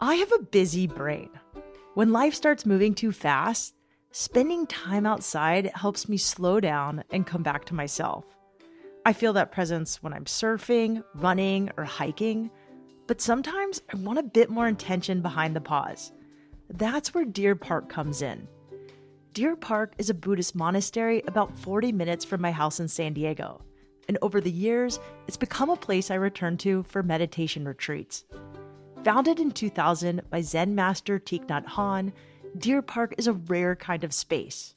I have a busy brain. When life starts moving too fast, spending time outside helps me slow down and come back to myself. I feel that presence when I'm surfing, running, or hiking, but sometimes I want a bit more intention behind the pause. That's where Deer Park comes in. Deer Park is a Buddhist monastery about 40 minutes from my house in San Diego, and over the years, it's become a place I return to for meditation retreats. Founded in 2000 by Zen master Thich Nhat Hanh, Deer Park is a rare kind of space.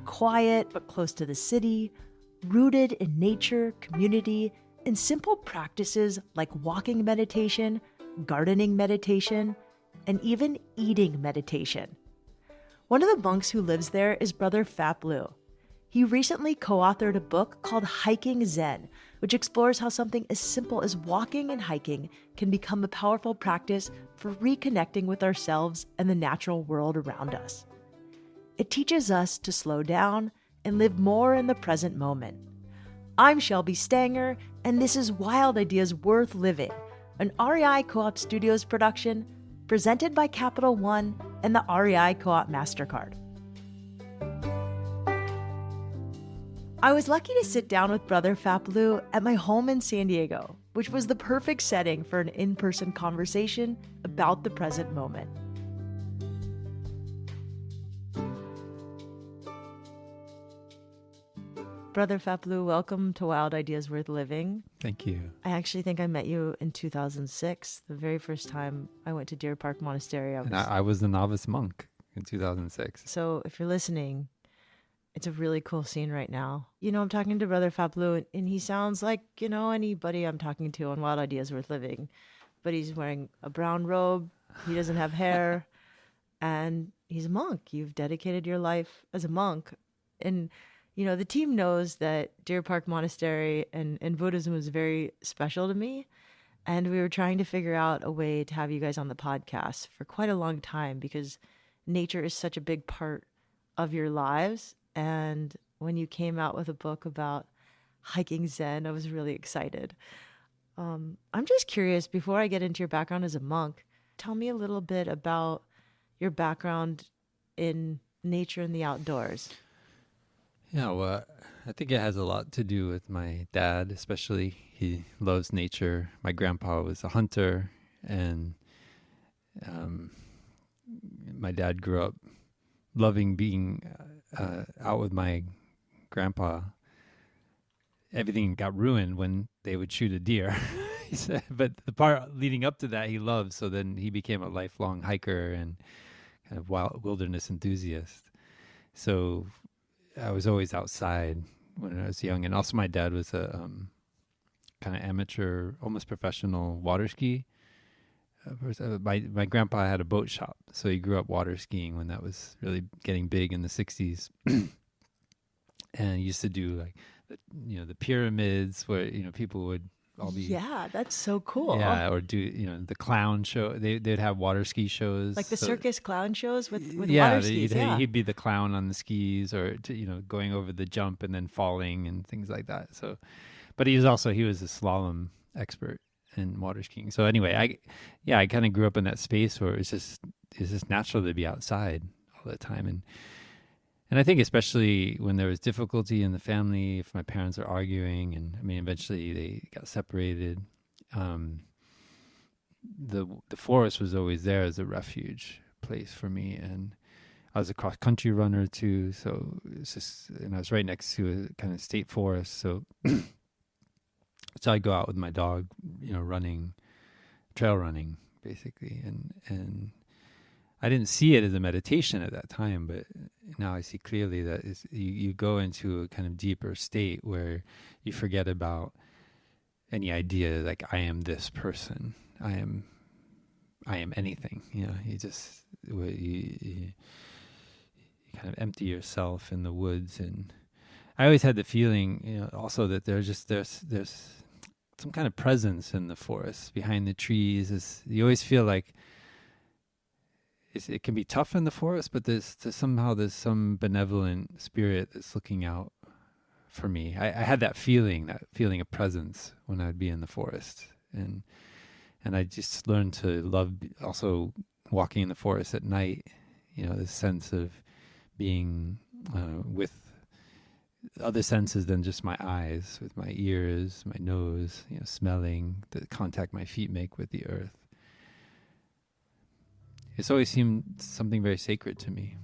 Quiet but close to the city, rooted in nature, community, and simple practices like walking meditation, gardening meditation, and even eating meditation. One of the monks who lives there is Brother Phap Luu. He recently co-authored a book called Hiking Zen, which explores how something as simple as walking and hiking can become a powerful practice for reconnecting with ourselves and the natural world around us. It teaches us to slow down and live more in the present moment. I'm Shelby Stanger, and this is Wild Ideas Worth Living, an REI Co-op Studios production presented by Capital One and the REI Co-op MasterCard. I was lucky to sit down with Brother Phap Luu at my home in San Diego, which was the perfect setting for an in-person conversation about the present moment. Brother Phap Luu, welcome to Wild Ideas Worth Living. Thank you. I actually think I met you in 2006, the very first time I went to Deer Park Monastery. I was the novice monk in 2006. So if you're listening, it's a really cool scene right now. I'm talking to Brother Phap Luu, and he sounds like, anybody I'm talking to on Wild Ideas Worth Living. But he's wearing a brown robe, he doesn't have hair, and he's a monk. You've dedicated your life as a monk. And, the team knows that Deer Park Monastery and Buddhism is very special to me. And we were trying to figure out a way to have you guys on the podcast for quite a long time because nature is such a big part of your lives. And when you came out with a book about hiking Zen, I was really excited. I'm just curious, before I get into your background as a monk, tell me a little bit about your background in nature and the outdoors. Yeah, well, I think it has a lot to do with my dad, especially. He loves nature. My grandpa was a hunter, and my dad grew up loving being out with my grandpa. Everything got ruined when they would shoot a deer. He said, but the part leading up to that he loved, so then he became a lifelong hiker and kind of wilderness enthusiast. So I was always outside when I was young. And also my dad was a kind of amateur, almost professional water ski. My grandpa had a boat shop, so he grew up water skiing when that was really getting big in the 60s. And he used to do like the pyramids where people would all be that's so cool. Or do the clown show. They'd have water ski shows like the circus clown shows with water skis. He'd be the clown on the skis, or going over the jump and then falling and things like that. So, but he was a slalom expert in water skiing. So anyway, I kind of grew up in that space where it's just natural to be outside all the time. And I think especially when there was difficulty in the family, if my parents are arguing, and eventually they got separated, the forest was always there as a refuge place for me. And I was a cross country runner too, so it's just, and I was right next to a kind of state forest, so so I'd go out with my dog, running, trail running, basically, and I didn't see it as a meditation at that time, but now I see clearly that you go into a kind of deeper state where you forget about any idea like I am this person, I am anything. You just you kind of empty yourself in the woods. And I always had the feeling, also that there's some kind of presence in the forest behind the trees. You always feel like it can be tough in the forest, but there's some benevolent spirit that's looking out for me. I had that feeling of presence when I'd be in the forest, and And I just learned to love also walking in the forest at night, this sense of being with other senses than just my eyes, with my ears, my nose, smelling, the contact my feet make with the earth. It's always seemed something very sacred to me.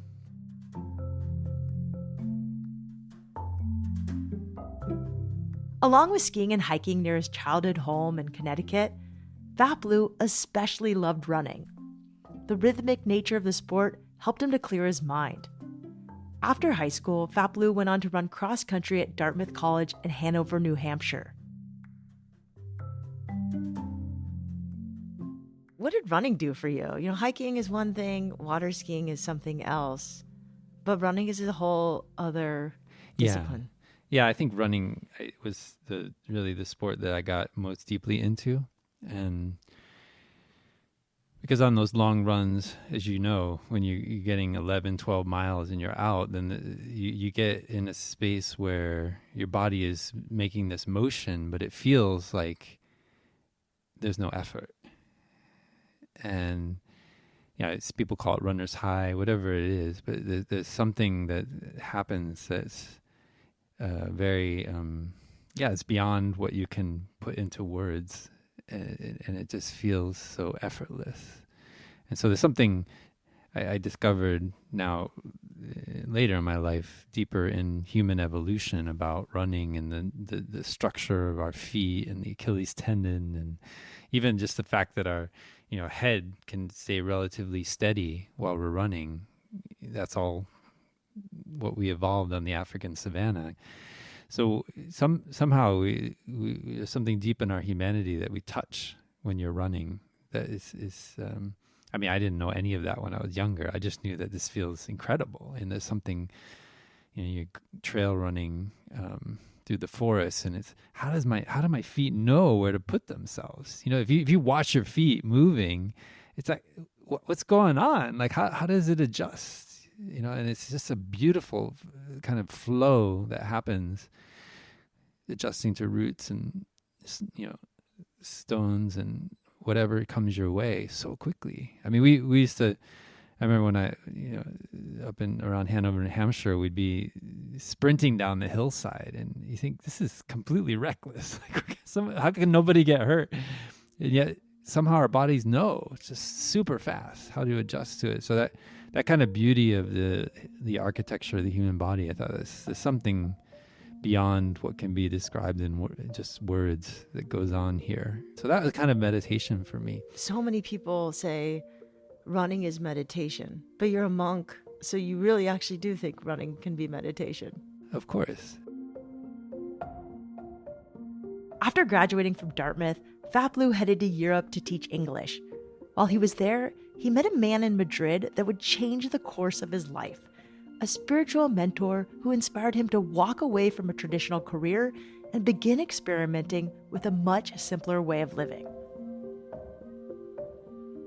Along with skiing and hiking near his childhood home in Connecticut, Phap Luu especially loved running. The rhythmic nature of the sport helped him to clear his mind. After high school, Phap Luu went on to run cross-country at Dartmouth College in Hanover, New Hampshire. What did running do for you? Hiking is one thing, water skiing is something else, but running is a whole other discipline. Yeah, I think running was really the sport that I got most deeply into. And because on those long runs, as you know, when you're getting 11, 12 miles and you're out, then you get in a space where your body is making this motion, but it feels like there's no effort. And people call it runner's high, whatever it is, but there's something that happens that's very, it's beyond what you can put into words, and it just feels so effortless. And so there's something I discovered now later in my life, deeper in human evolution, about running and the structure of our feet and the Achilles tendon, and even just the fact that our head can stay relatively steady while we're running. That's all what we evolved on the African savannah. So somehow there's something deep in our humanity that we touch when you're running. That is I didn't know any of that when I was younger. I just knew that this feels incredible, and there's something, you're trail running through the forest, and it's how do my feet know where to put themselves? If you watch your feet moving, it's like what's going on? Like how does it adjust? And it's just a beautiful kind of flow that happens, adjusting to roots and stones and whatever comes your way so quickly. I mean, we used to. I remember when I, up in around Hanover, New Hampshire, we'd be sprinting down the hillside, and you think this is completely reckless. How can nobody get hurt? And yet somehow our bodies know, it's just super fast, how to adjust to it. So that kind of beauty of the architecture of the human body, I thought there's something beyond what can be described in just words that goes on here. So that was kind of meditation for me. So many people say running is meditation, but you're a monk, so you really actually do think running can be meditation. Of course. After graduating from Dartmouth, Phap Luu headed to Europe to teach English. While he was there, he met a man in Madrid that would change the course of his life, a spiritual mentor who inspired him to walk away from a traditional career and begin experimenting with a much simpler way of living.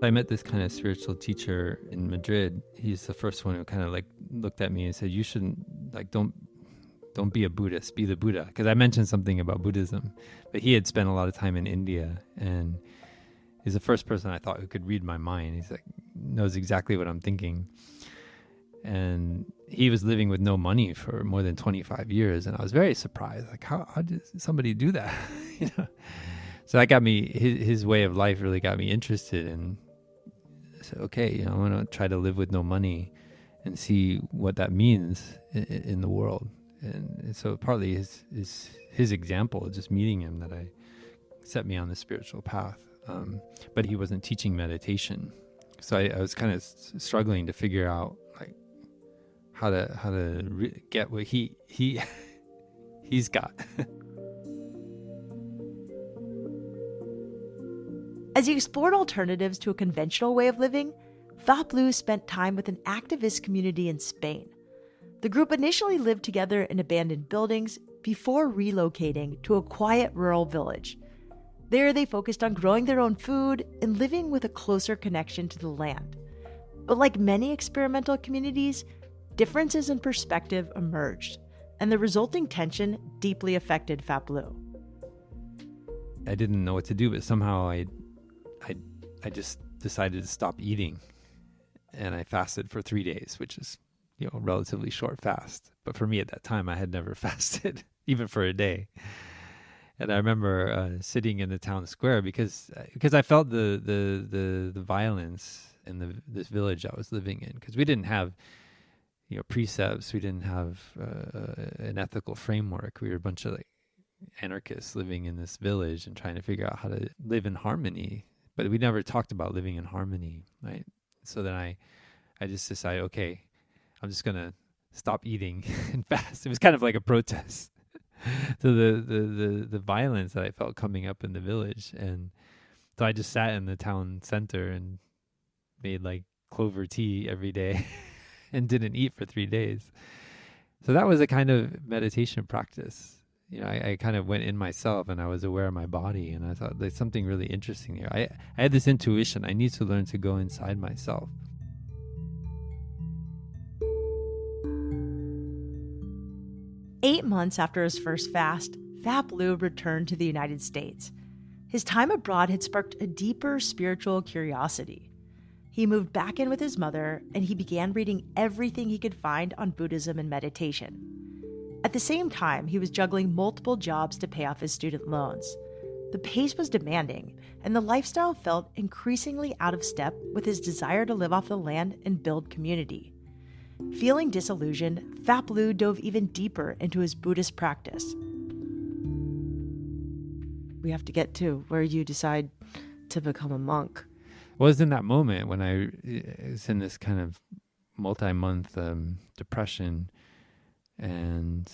I met this kind of spiritual teacher in Madrid. He's the first one who kind of looked at me and said, you shouldn't, don't be a Buddhist, be the Buddha. Because I mentioned something about Buddhism, but he had spent a lot of time in India, and he's the first person I thought who could read my mind. He's knows exactly what I'm thinking. And he was living with no money for more than 25 years. And I was very surprised. How did somebody do that? So that got me, his way of life really got me interested in. So, okay, I'm going to try to live with no money and see what that means in the world. And so partly his example, just meeting him, that set me on the spiritual path. But he wasn't teaching meditation. So I was kind of struggling to figure out how to get what he's got. As he explored alternatives to a conventional way of living, Phap Luu spent time with an activist community in Spain. The group initially lived together in abandoned buildings before relocating to a quiet rural village. There, they focused on growing their own food and living with a closer connection to the land. But like many experimental communities, differences in perspective emerged, and the resulting tension deeply affected Phap Luu. I didn't know what to do, but somehow I I just decided to stop eating, and I fasted for 3 days, which is, relatively short fast. But for me at that time, I had never fasted, even for a day. And I remember sitting in the town square because I felt the violence in this village I was living in, because we didn't have precepts, we didn't have an ethical framework. We were a bunch of anarchists living in this village and trying to figure out how to live in harmony, but we never talked about living in harmony, right? So then I just decided, okay, I'm just gonna stop eating and fast. It was kind of like a protest to the violence that I felt coming up in the village. And so I just sat in the town center and made clover tea every day and didn't eat for 3 days. So that was a kind of meditation practice. I kind of went in myself, and I was aware of my body, and I thought there's something really interesting here. I had this intuition. I need to learn to go inside myself. Eight months after his first fast, Phap Luu returned to the United States. His time abroad had sparked a deeper spiritual curiosity. He moved back in with his mother, and he began reading everything he could find on Buddhism and meditation. At the same time, he was juggling multiple jobs to pay off his student loans. The pace was demanding, and the lifestyle felt increasingly out of step with his desire to live off the land and build community. Feeling disillusioned, Phap Luu dove even deeper into his Buddhist practice. We have to get to where you decide to become a monk. It was in that moment when I was in this kind of multi-month depression, and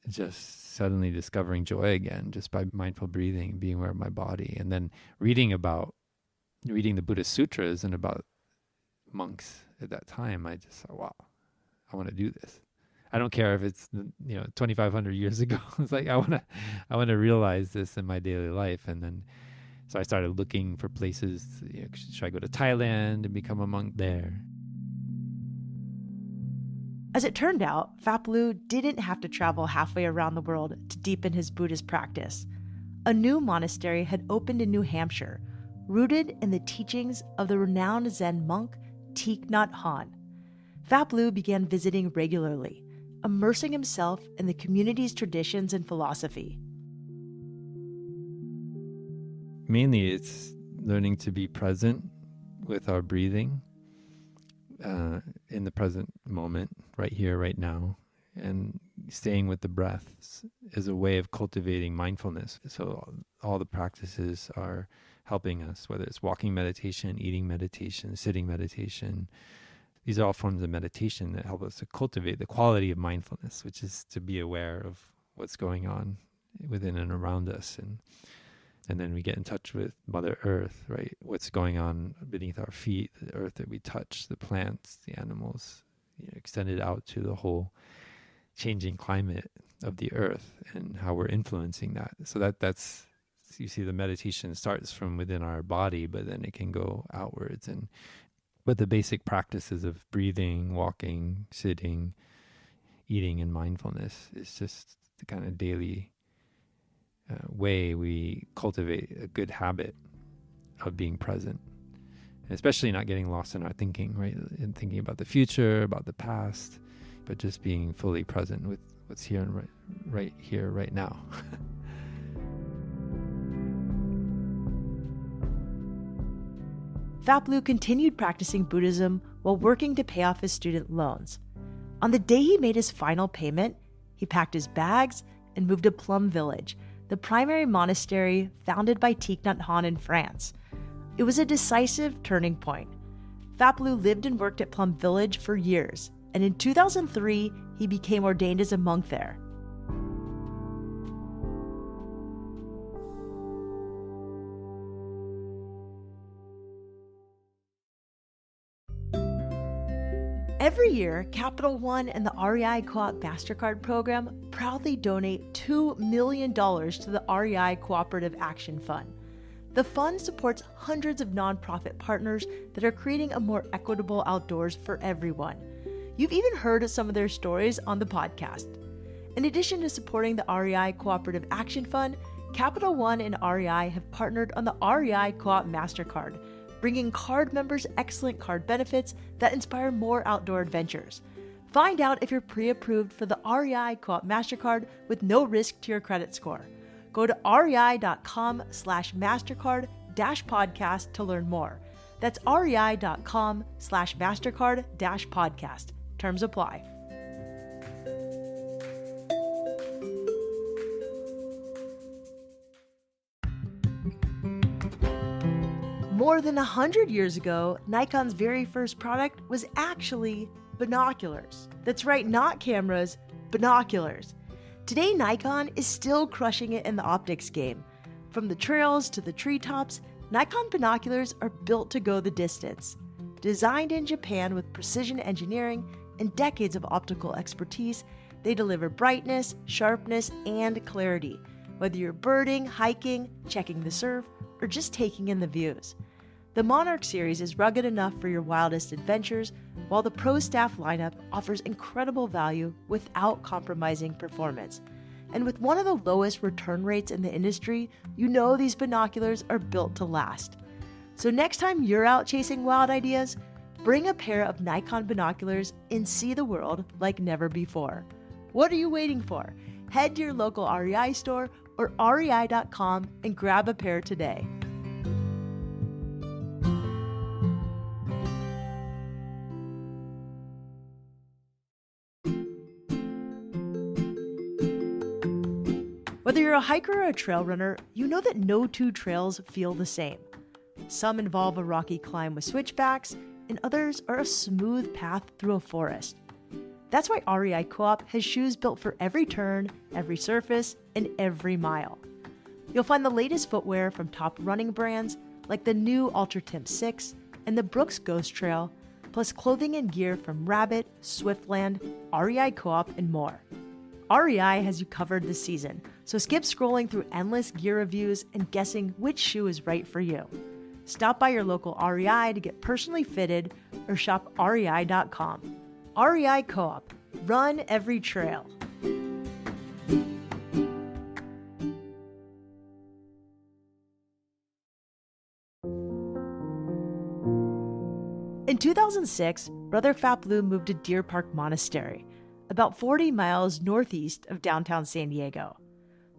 just suddenly discovering joy again just by mindful breathing, being aware of my body, and then reading the Buddhist sutras and about monks at that time. I just thought, wow, I want to do this. I don't care if it's 2,500 years ago. It's like I want to realize this in my daily life. And then so I started looking for places. Should I go to Thailand and become a monk there? As it turned out, Phap Luu didn't have to travel halfway around the world to deepen his Buddhist practice. A new monastery had opened in New Hampshire, rooted in the teachings of the renowned Zen monk Thich Nhat Hanh. Phap Luu began visiting regularly, immersing himself in the community's traditions and philosophy. Mainly, it's learning to be present with our breathing, in the present moment, right here, right now, and staying with the breaths is a way of cultivating mindfulness. So all the practices are helping us, whether it's walking meditation, eating meditation, sitting meditation. These are all forms of meditation that help us to cultivate the quality of mindfulness, which is to be aware of what's going on within and around us. And then we get in touch with Mother Earth, right? What's going on beneath our feet, the earth that we touch, the plants, the animals, extended out to the whole changing climate of the earth and how we're influencing that. So that's, you see, the meditation starts from within our body, but then it can go outwards. But the basic practices of breathing, walking, sitting, eating, and mindfulness is just the kind of daily way we cultivate a good habit of being present, and especially not getting lost in our thinking, right? And thinking about the future, about the past, but just being fully present with what's here and right here, right now. Phap Luu continued practicing Buddhism while working to pay off his student loans. On the day he made his final payment, he packed his bags and moved to Plum Village, the primary monastery founded by Thich Nhat Hanh in France. It was a decisive turning point. Phap Luu lived and worked at Plum Village for years, and in 2003, he became ordained as a monk there. Every year, Capital One and the REI Co-op MasterCard program proudly donate $2 million to the REI Cooperative Action Fund. The fund supports hundreds of nonprofit partners that are creating a more equitable outdoors for everyone. You've even heard of some of their stories on the podcast. In addition to supporting the REI Cooperative Action Fund, Capital One and REI have partnered on the REI Co-op MasterCard, bringing card members excellent card benefits that inspire more outdoor adventures. Find out if you're pre-approved for the REI Co-op MasterCard with no risk to your credit score. Go to rei.com/MasterCard-podcast to learn more. That's rei.com/MasterCard-podcast. Terms apply. More than 100 years ago, Nikon's very first product was actually binoculars. That's right, not cameras, binoculars. Today, Nikon is still crushing it in the optics game. From the trails to the treetops, Nikon binoculars are built to go the distance. Designed in Japan with precision engineering and decades of optical expertise, they deliver brightness, sharpness, and clarity, whether you're birding, hiking, checking the surf, or just taking in the views. The Monarch series is rugged enough for your wildest adventures, while the Pro Staff lineup offers incredible value without compromising performance. And with one of the lowest return rates in the industry, you know these binoculars are built to last. So next time you're out chasing wild ideas, bring a pair of Nikon binoculars and see the world like never before. What are you waiting for? Head to your local REI store or rei.com and grab a pair today. Whether you're a hiker or a trail runner, you know that no two trails feel the same. Some involve a rocky climb with switchbacks, and others are a smooth path through a forest. That's why REI Co-op has shoes built for every turn, every surface, and every mile. You'll find the latest footwear from top running brands like the new UltraTimp 6 and the Brooks Ghost Trail, plus clothing and gear from Rabbit, Swiftland, REI Co-op, and more. REI has you covered this season, so skip scrolling through endless gear reviews and guessing which shoe is right for you. Stop by your local REI to get personally fitted or shop rei.com. REI Co-op. Run every trail. In 2006, Brother Phap Luu moved to Deer Park Monastery, about 40 miles northeast of downtown San Diego.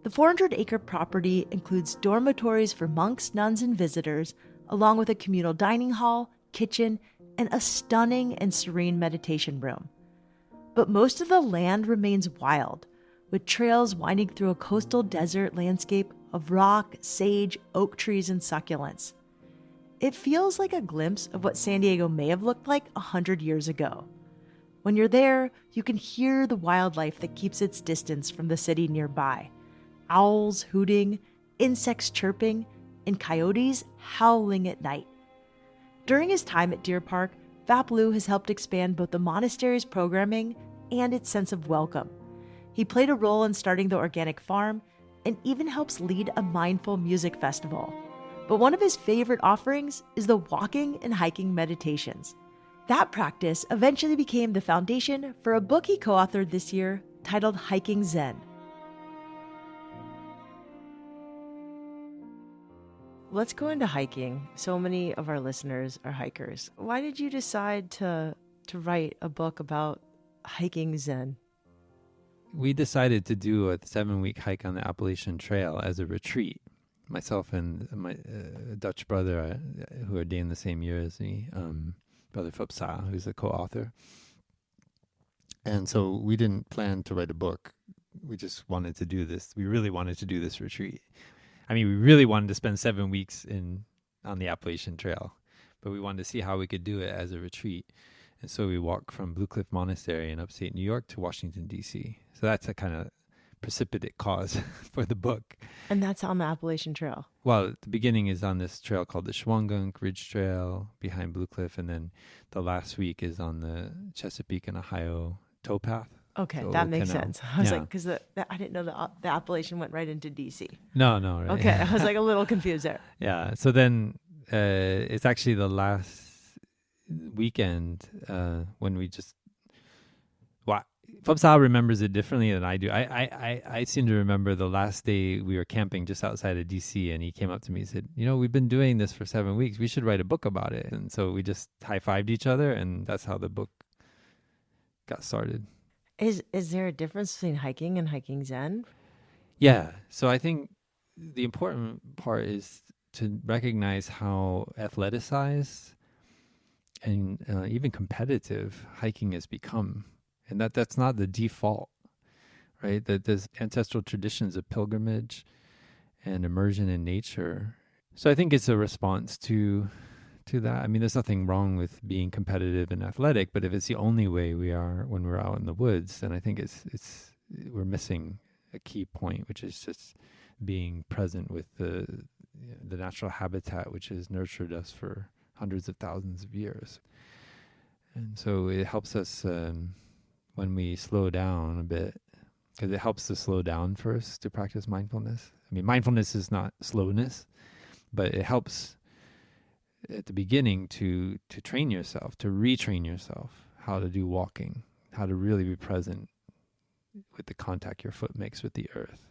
The 400-acre property includes dormitories for monks, nuns, and visitors, along with a communal dining hall, kitchen, and a stunning and serene meditation room. But most of the land remains wild, with trails winding through a coastal desert landscape of rock, sage, oak trees, and succulents. It feels like a glimpse of what San Diego may have looked like 100 years ago. When you're there, you can hear the wildlife that keeps its distance from the city nearby. Owls hooting, insects chirping, and coyotes howling at night. During his time at Deer Park, Phap Luu has helped expand both the monastery's programming and its sense of welcome. He played a role in starting the organic farm and even helps lead a mindful music festival. But one of his favorite offerings is the walking and hiking meditations. That practice eventually became the foundation for a book he co-authored this year titled Hiking Zen. Let's go into hiking. So many of our listeners are hikers. Why did you decide to write a book about hiking Zen? We decided to do a 7-week hike on the Appalachian Trail as a retreat. Myself and my Dutch brother, who ordained the same year as me, Brother Phap Luu, who's the co-author. And so we didn't plan to write a book. We just wanted to do this. We really wanted to do this retreat. I mean, we really wanted to spend 7 weeks on the Appalachian Trail, but we wanted to see how we could do it as a retreat. And so we walked from Blue Cliff Monastery in upstate New York to Washington, D.C. So that's a kind of precipitate cause for the book. And that's on the Appalachian Trail. Well, the beginning is on this trail called the Shawangunk Ridge Trail behind Blue Cliff, and then the last week is on the Chesapeake and Ohio towpath. Okay, So that makes canal. sense. I was Yeah. like, because I didn't know the Appalachian went right into D.C. No, right. Okay, I was like a little confused there. Yeah, so then it's actually the last weekend when we just... Well, Phap Luu remembers it differently than I do. I seem to remember the last day we were camping just outside of DC, and he came up to me and said, we've been doing this for 7 weeks. We should write a book about it. And so we just high-fived each other, and that's how the book got started. Is there a difference between hiking and hiking Zen? Yeah. So I think the important part is to recognize how athleticized and even competitive hiking has become. And that's not the default, right? That there's ancestral traditions of pilgrimage and immersion in nature. So I think it's a response to that. I mean, there's nothing wrong with being competitive and athletic, but if it's the only way we are when we're out in the woods, then I think we're missing a key point, which is just being present with the natural habitat, which has nurtured us for hundreds of thousands of years. And so it helps us when we slow down a bit, because it helps to slow down first to practice mindfulness. I mean, mindfulness is not slowness, but it helps at the beginning to train yourself, to retrain yourself how to do walking, how to really be present with the contact your foot makes with the earth,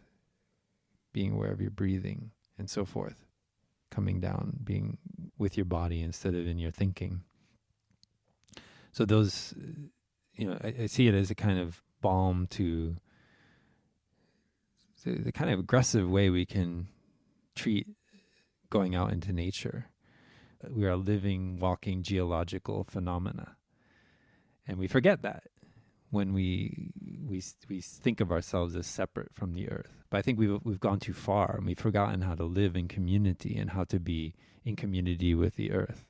being aware of your breathing and so forth, coming down, being with your body instead of in your thinking. So those, I see it as a kind of balm to the kind of aggressive way we can treat going out into nature. We are living, walking geological phenomena. And we forget that when we think of ourselves as separate from the earth. But I think we've gone too far, and we've forgotten how to live in community and how to be in community with the earth.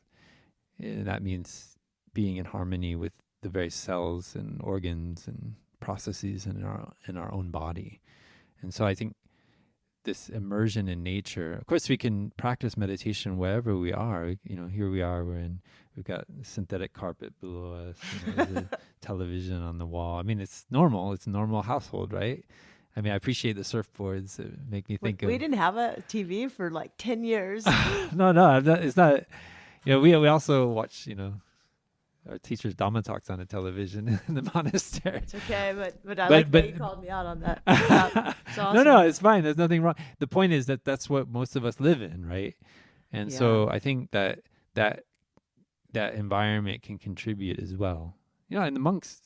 And that means being in harmony with the very cells and organs and processes in our own body. And so I think this immersion in nature, of course we can practice meditation wherever we are. Here we are, we've got synthetic carpet below us, there's a television on the wall. I mean, it's normal. It's a normal household, right? I mean, I appreciate the surfboards that make me think we didn't have a TV for like 10 years. No, it's not. We also watch, our teacher's Dhamma talks on the television in the monastery. It's okay, but I like that you called me out on that. It's awesome. No, it's fine. There's nothing wrong. The point is that's what most of us live in, right? And so I think that environment can contribute as well. In the monks'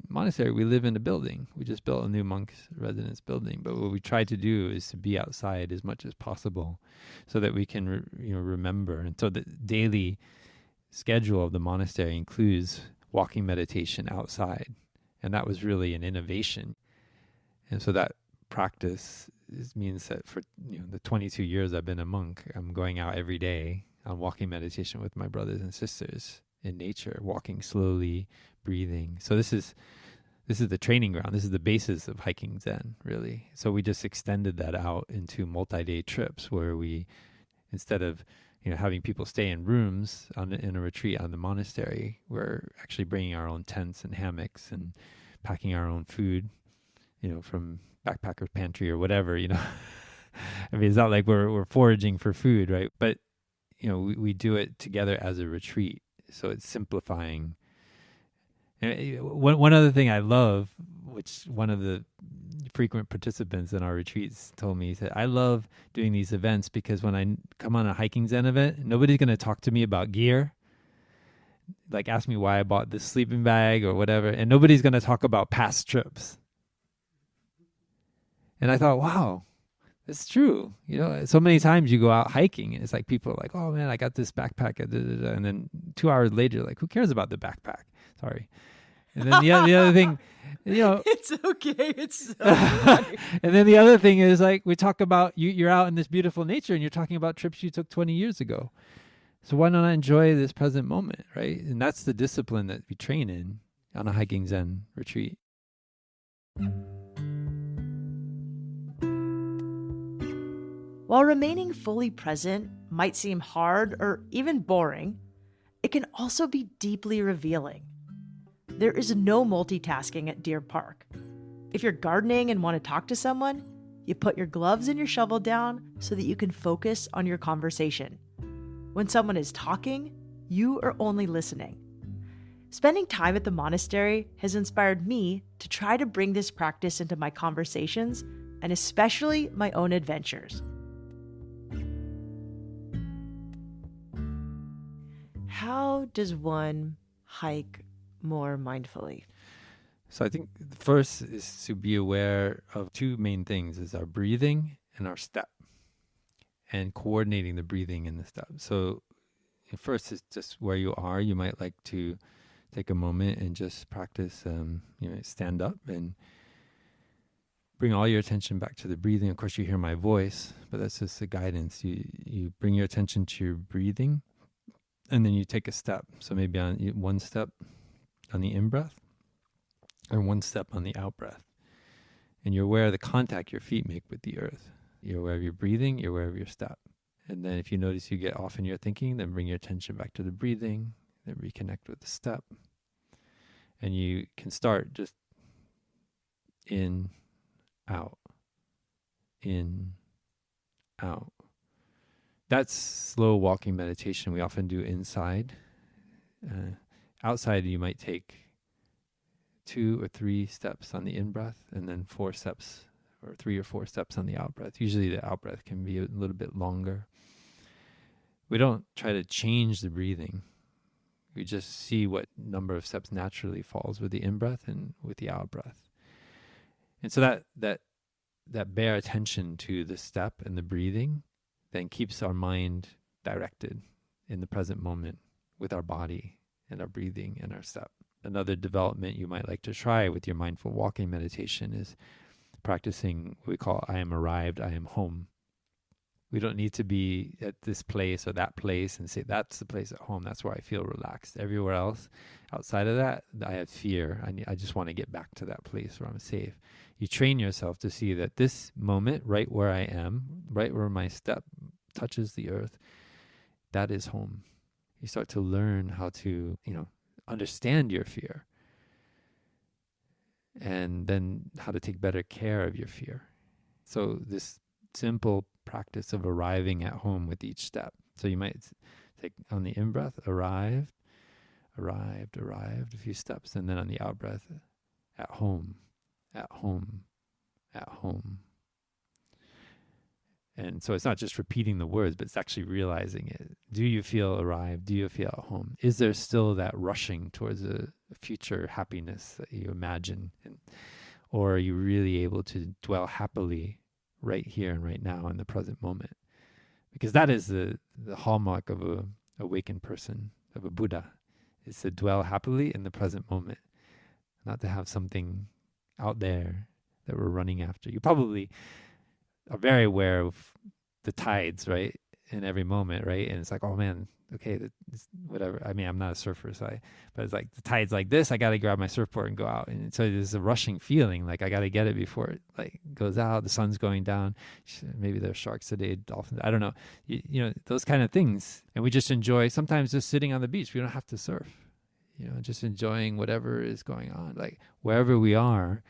monastery, we live in a building. We just built a new monks' residence building. But what we try to do is to be outside as much as possible so that we can remember. And so the daily schedule of the monastery includes walking meditation outside, and that was really an innovation. And so that practice means that for the 22 years I've been a monk, I'm going out every day on walking meditation with my brothers and sisters in nature, walking slowly, breathing. So this is the training ground. This is the basis of hiking Zen, really. So we just extended that out into multi-day trips where we, instead of having people stay in rooms in a retreat on the monastery, we're actually bringing our own tents and hammocks and packing our own food, from backpacker's pantry or whatever, I mean, it's not like we're foraging for food, right? But, we do it together as a retreat. So it's simplifying. And one other thing I love, which one of the frequent participants in our retreats told me, he said, I love doing these events because when I come on a hiking Zen event, nobody's going to talk to me about gear, like ask me why I bought this sleeping bag or whatever, and nobody's going to talk about past trips. And I thought, wow, it's true. So many times you go out hiking and it's like people are like, oh man, I got this backpack, and then 2 hours later, like, who cares about the backpack? Sorry. And then the other thing, it's okay. It's so funny. And then the other thing is, like, we talk about you're out in this beautiful nature and you're talking about trips you took 20 years ago. So why not enjoy this present moment, right? And that's the discipline that we train in on a hiking Zen retreat. While remaining fully present might seem hard or even boring, it can also be deeply revealing. There is no multitasking at Deer Park. If you're gardening and want to talk to someone, you put your gloves and your shovel down so that you can focus on your conversation. When someone is talking, you are only listening. Spending time at the monastery has inspired me to try to bring this practice into my conversations and especially my own adventures. How does one hike more mindfully? So I think the first is to be aware of two main things, is our breathing and our step, and coordinating the breathing and the step. So first is just where you are. You might like to take a moment and just practice, stand up and bring all your attention back to the breathing. Of course, you hear my voice, but that's just the guidance. You bring your attention to your breathing, and then you take a step. So maybe on one step on the in-breath, or one step on the out-breath. And you're aware of the contact your feet make with the earth. You're aware of your breathing, you're aware of your step. And then if you notice you get off in your thinking, then bring your attention back to the breathing, then reconnect with the step. And you can start just in, out, in, out. That's slow walking meditation we often do inside. Outside, you might take 2 or 3 steps on the in-breath, and then 4 steps, or 3 or 4 steps on the out-breath. Usually the out-breath can be a little bit longer. We don't try to change the breathing. We just see what number of steps naturally falls with the in-breath and with the out-breath. And so that bare attention to the step and the breathing then keeps our mind directed in the present moment with our body and our breathing and our step. Another development you might like to try with your mindful walking meditation is practicing what we call I am arrived, I am home. We don't need to be at this place or that place and say that's the place at home. That's where I feel relaxed. Everywhere else outside of that, I have fear. I just want to get back to that place where I'm safe. You train yourself to see that this moment, right where I am, right where my step touches the earth, that is home. You start to learn how to, understand your fear, and then how to take better care of your fear. So this simple practice of arriving at home with each step. So you might take on the in-breath, arrived, a few steps, and then on the out-breath, at home, at home, at home. And so it's not just repeating the words, but it's actually realizing it. Do you feel arrived? Do you feel at home? Is there still that rushing towards a future happiness that you imagine? Or are you really able to dwell happily right here and right now in the present moment? Because that is the hallmark of a awakened person, of a Buddha, is to dwell happily in the present moment, not to have something out there that we're running after. You probably are very aware of the tides, right? In every moment, right? And it's like, oh man, okay, whatever. I mean, I'm not a surfer, but it's like the tide's like this. I got to grab my surfboard and go out. And so there's a rushing feeling, like I got to get it before it like goes out. The sun's going down. Maybe there's sharks today, dolphins. I don't know. Those kind of things. And we just enjoy sometimes just sitting on the beach. We don't have to surf. Just enjoying whatever is going on. Like wherever we are,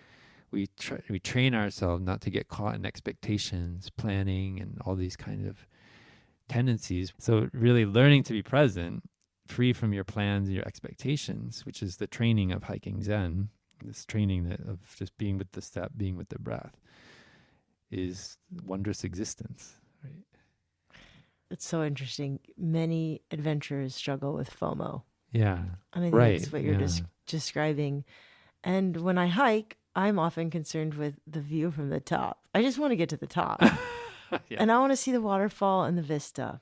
we train ourselves not to get caught in expectations, planning, and all these kind of tendencies. So really learning to be present, free from your plans and your expectations, which is the training of Hiking Zen, this training of just being with the step, being with the breath, is wondrous existence, right? It's so interesting. Many adventurers struggle with FOMO. Yeah, I mean, right. That's what you're describing. And when I hike, I'm often concerned with the view from the top. I just want to get to the top. Yeah. And I want to see the waterfall and the vista.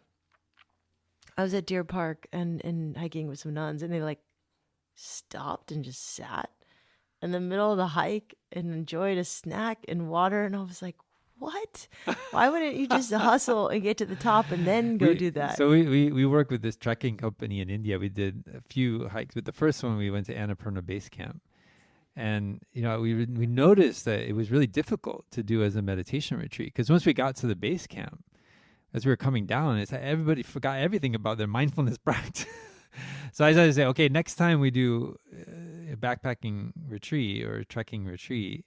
I was at Deer Park and hiking with some nuns, and they stopped and just sat in the middle of the hike and enjoyed a snack and water. And I was like, what? Why wouldn't you just hustle and get to the top and then go do that? So we work with this trekking company in India. We did a few hikes, but the first one we went to Annapurna Base Camp. And, we noticed that it was really difficult to do as a meditation retreat, because once we got to the base camp, as we were coming down, it's like everybody forgot everything about their mindfulness practice. So I started to say, okay, next time we do a backpacking retreat or a trekking retreat,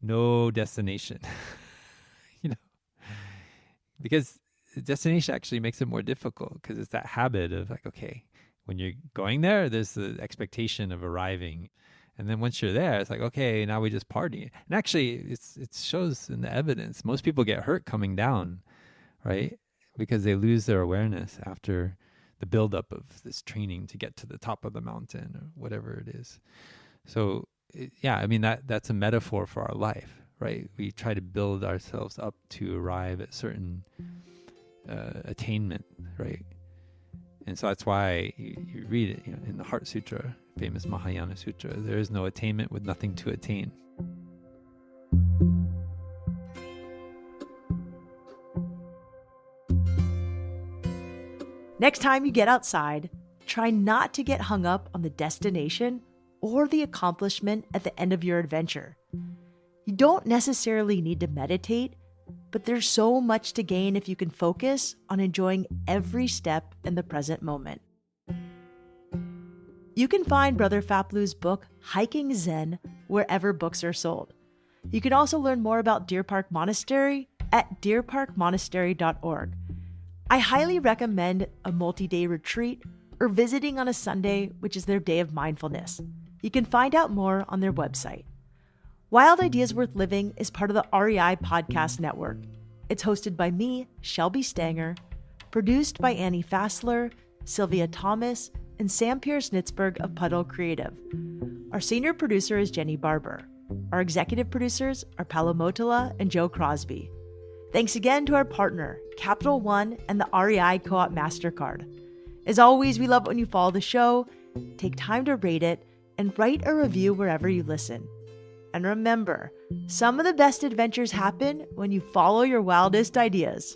no destination, because the destination actually makes it more difficult, because it's that habit of like, okay, When you're going there, there's the expectation of arriving. And then once you're there, it's like, okay, now we just party. And actually, it shows in the evidence. Most people get hurt coming down, right? Because they lose their awareness after the buildup of this training to get to the top of the mountain or whatever it is. So, that's a metaphor for our life, right? We try to build ourselves up to arrive at certain attainment, right? And so that's why you read it, in the Heart Sutra, famous Mahayana Sutra, there is no attainment with nothing to attain. Next time you get outside, try not to get hung up on the destination or the accomplishment at the end of your adventure. You don't necessarily need to meditate, but there's so much to gain if you can focus on enjoying every step in the present moment. You can find Brother Phap Luu's book, Hiking Zen, wherever books are sold. You can also learn more about Deer Park Monastery at deerparkmonastery.org. I highly recommend a multi-day retreat or visiting on a Sunday, which is their day of mindfulness. You can find out more on their website. Wild Ideas Worth Living is part of the REI Podcast Network. It's hosted by me, Shelby Stanger, produced by Annie Fassler, Sylvia Thomas, and Sam Pierce-Nitzberg of Puddle Creative. Our senior producer is Jenny Barber. Our executive producers are Paolo Motola and Joe Crosby. Thanks again to our partner, Capital One and the REI Co-op MasterCard. As always, we love it when you follow the show, take time to rate it, and write a review wherever you listen. And remember, some of the best adventures happen when you follow your wildest ideas.